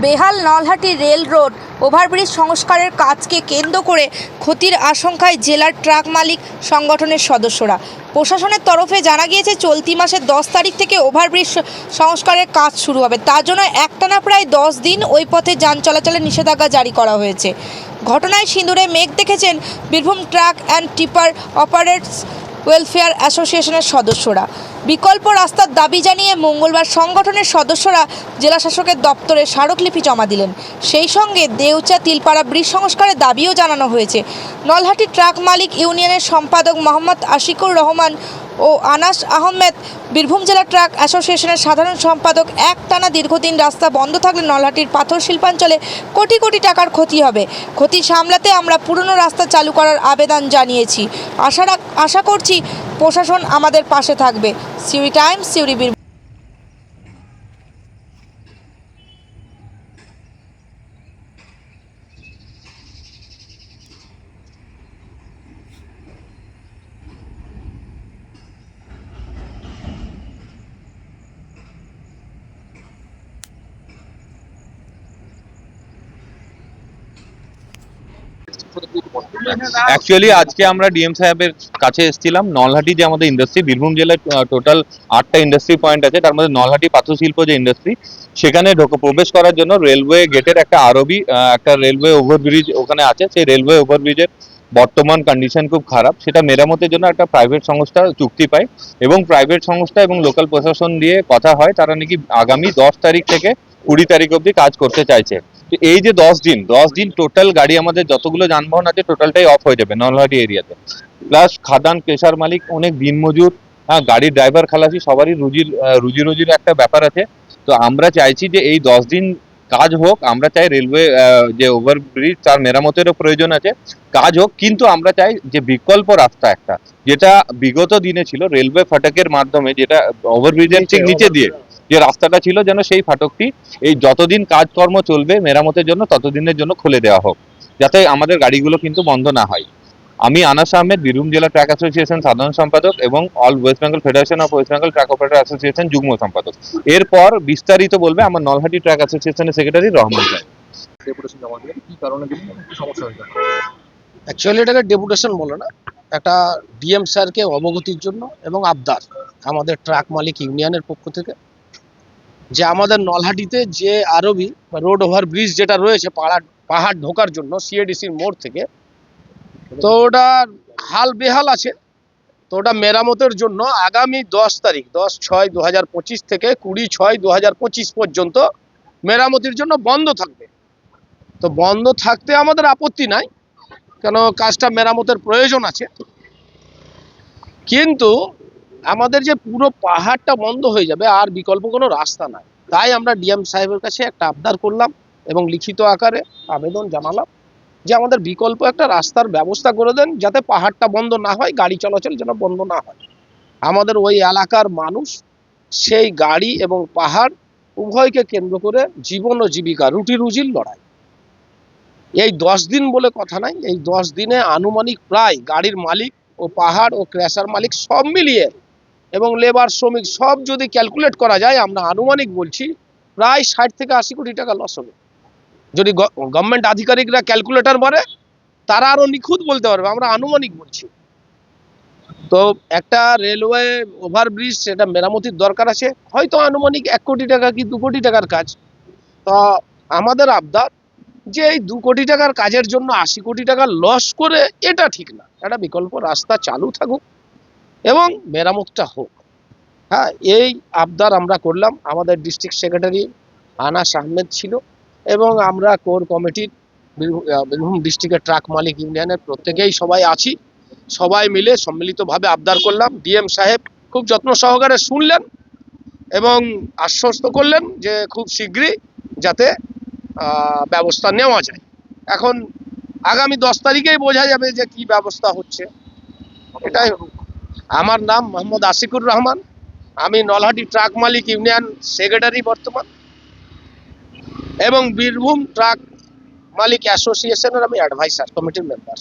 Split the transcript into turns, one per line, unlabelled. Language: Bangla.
বেহাল নলহাটি রেল রোড ওভারব্রিজ সংস্কারের কাজকে কেন্দ্র করে ক্ষতির আশঙ্কায় জেলার ট্রাক মালিক সংগঠনের সদস্যরা। প্রশাসনের তরফে জানা গিয়েছে চলতি মাসের 10 তারিখ থেকে ওভারব্রিজ সংস্কারের কাজ শুরু হবে। তার জন্য একটানা প্রায় 10 দিন ওই পথে যান চলাচলের নিষেধাজ্ঞা জারি করা হয়েছে। ঘটনায় সিঁদুরে মেঘ দেখেছেন Birbhum truck and tipper operators welfare অ্যাসোসিয়েশনের সদস্যরা। বিকল্প রাস্তার দাবি জানিয়ে মঙ্গলবার সংগঠনের সদস্যরা জেলা শাসকের দপ্তরে স্মারকলিপি জমা দিলেন। সেই সঙ্গে দেউচা তিলপাড়া ব্রিজ সংস্কারের দাবিও জানানো হয়েছে। নলহাটি ট্রাক মালিক ইউনিয়নের সম্পাদক মোহাম্মদ আশিকুর রহমান ও আনাস আহমেদ, বীরভূম জেলা ট্রাক অ্যাসোসিয়েশনের সাধারণ সম্পাদক, একটানা দীর্ঘদিন রাস্তা বন্ধ থাকলে নলহাটির পাথর শিল্পাঞ্চলে কোটি কোটি টাকার ক্ষতি হবে। ক্ষতি সামলাতে আমরা পুরনো রাস্তা চালু করার আবেদন জানিয়েছি। আশা করছি প্রশাসন আমাদের পাশে থাকবে। সিউড়ি টাইমস, সিউড়ি বীরভূম।
অ্যাকচুয়ালি আজকে আমরা ডিএম সাহেবের কাছে এসেছিলাম। নলহাটি যে আমাদের ইন্ডাস্ট্রি, বীরভূম জেলায় টোটাল 8টা ইন্ডাস্ট্রি পয়েন্ট আছে, তার মধ্যে নলহাটি পাথর শিল্প যে ইন্ডাস্ট্রি, সেখানে প্রবেশ করার জন্য রেলওয়ে গেটের একটা আরবি একটা রেলওয়ে ওভারব্রিজ ওখানে আছে। সেই রেলওয়ে ওভারব্রিজের বর্তমান কন্ডিশন খুব খারাপ। সেটা মেরামতের জন্য একটা প্রাইভেট সংস্থা চুক্তি পায় এবং প্রাইভেট সংস্থা এবং লোকাল প্রশাসন দিয়ে কথা হয়, তারা নাকি আগামী 10 তারিখ থেকে 20 তারিখ অবধি কাজ করতে চাইছে। তো এই যে 10 দিন টোটাল গাড়ি আমাদের যতগুলো যানবাহন আছে টোটালটাই অফ হয়ে যাবে নলহাটি এরিয়াতে। প্লাস খাদান পেশার মালিক, অনেক দিনমজুর, গাড়ির ড্রাইভার খালাসি, সবারই রুজির একটা ব্যাপার আছে। তো আমরা চাইছি যে এই 10 দিন কাজ হোক। আমরা চাই রেলওয়ে যে ওভারব্রিজ তার মেরামতেরও প্রয়োজন আছে, কাজ হোক, কিন্তু আমরা চাই যে বিকল্প রাস্তা একটা, যেটা বিগত দিনে ছিল রেলওয়ে ফাটকের মাধ্যমে, যেটা ওভারব্রিজের ঠিক নিচে দিয়ে যে রাস্তাটা ছিল, যেন সেই ফাটকটি এই যতদিন কাজকর্ম চলবে মেরামতের জন্য ততদিনের জন্য খুলে দেওয়া হোক, যাতে আমাদের গাড়িগুলো কিন্তু বন্ধ না হয়। আমি আনাস আহমেদ, বীরভূম জেলা ট্রাক অ্যাসোসিয়েশন সাধারণ সম্পাদক এবং all West Bengal federation of West Bengal truck operator association যুগ্ম সম্পাদক। এরপর বিস্তারিত বলবে আমার নলহাটি ট্রাক অ্যাসোসিয়েশনের সেক্রেটারি রহমান সাহেব।
ডেপুটেশন জমা দিলেন, কি কারণে দিলেন এবং কি সমস্যা হয়েছে?
অ্যাকচুয়ালি এটাকে ডেপুটেশন বলে না, একটা ডিএম স্যারকে অবগতির জন্য এবং আবদার আমাদের ট্রাক মালিক ইউনিয়নের পক্ষ থেকে, যে আমাদের নলহাটিতে যে আরবি রোড ওভার ব্রিজ যেটা রয়েছে পাহাড় ঢোকার জন্য সিএডিসির মোড় থেকে, তো ওটা হাল বেহাল আছে। তো ওটা মেরামতের জন্য আগামী 10 তারিখ 10/6/2025 থেকে 20/6/2025 পর্যন্ত মেরামতির জন্য বন্ধ থাকবে। তো বন্ধ থাকতে আমাদের আপত্তি নাই, কেন কাজটা মেরামতের প্রয়োজন আছে। কিন্তু আমাদের যে পুরো পাহাড়টা বন্ধ হয়ে যাবে, আর বিকল্প কোনো রাস্তা নাই। তাই আমরা ডিএম সাহেবের কাছে একটা আবদার করলাম এবং লিখিত আকারে আবেদন জানালাম যে আমাদের বিকল্প একটা রাস্তার ব্যবস্থা করে দেন, যাতে পাহাড়টা বন্ধ না হয়, গাড়ি চলাচল যেন বন্ধ না হয়। আমাদের ওই এলাকার মানুষ সেই গাড়ি এবং পাহাড় উভয়কে কেন্দ্র করে জীবন ও জীবিকা, রুটি রুজির লড়াই। এই 10 দিন বলে কথা নাই, এই 10 দিনে আনুমানিক প্রায় গাড়ির মালিক ও পাহাড় ও ক্র্যাশার মালিক সব মিলিয়ে এবং লেবার শ্রমিক সব যদি ক্যালকুলেট করা যায়, আমরা আনুমানিক বলছি প্রায় 60 থেকে 80 কোটি টাকা লস হবে। যদি গভর্নমেন্ট আধিকারিকরা ক্যালকুলেটর মারে, তারা আরো নিখুঁত বলতে পারবে, আমরা আনুমানিক বলছি। তো একটা রেলওয়ে ওভারব্রিজ, সেটা মেরামতির দরকার আছে, হয়তো আনুমানিক 1 কোটি টাকা কি 2 কোটি টাকার কাজ। তো আমাদের আবদার যে এই 2 কোটি টাকার কাজের জন্য 80 কোটি টাকা লস করে, এটা ঠিক না। একটা বিকল্প রাস্তা চালু থাকুক এবং মেরামতটা হোক। হ্যাঁ, এই আবদার আমরা করলাম। আমাদের ডিস্ট্রিক্ট সেক্রেটারি আনাস আহমেদ ছিল এবং আমরা কোর কমিটির বীরভূম ডিস্ট্রিক্টের ট্রাক মালিক ইউনিয়নের প্রত্যেকেই সবাই আছি। সবাই মিলে সম্মিলিতভাবে আবদার করলাম। ডিএম সাহেব খুব যত্ন সহকারে শুনলেন এবং আশ্বস্ত করলেন যে খুব শীঘ্রই যাতে ব্যবস্থা নেওয়া যায়। এখন আগামী 10 তারিখেই বোঝা যাবে যে কি ব্যবস্থা হচ্ছে। এটাই। আমার নাম মোহাম্মদ আশিকুর রহমান, আমি নলহাটি ট্রাক মালিক ইউনিয়ন সেক্রেটারি বর্তমান, এবং বীরভূম ট্রাক মালিক অ্যাসোসিয়েশনের আমি অ্যাডভাইসার কমিটির মেম্বার।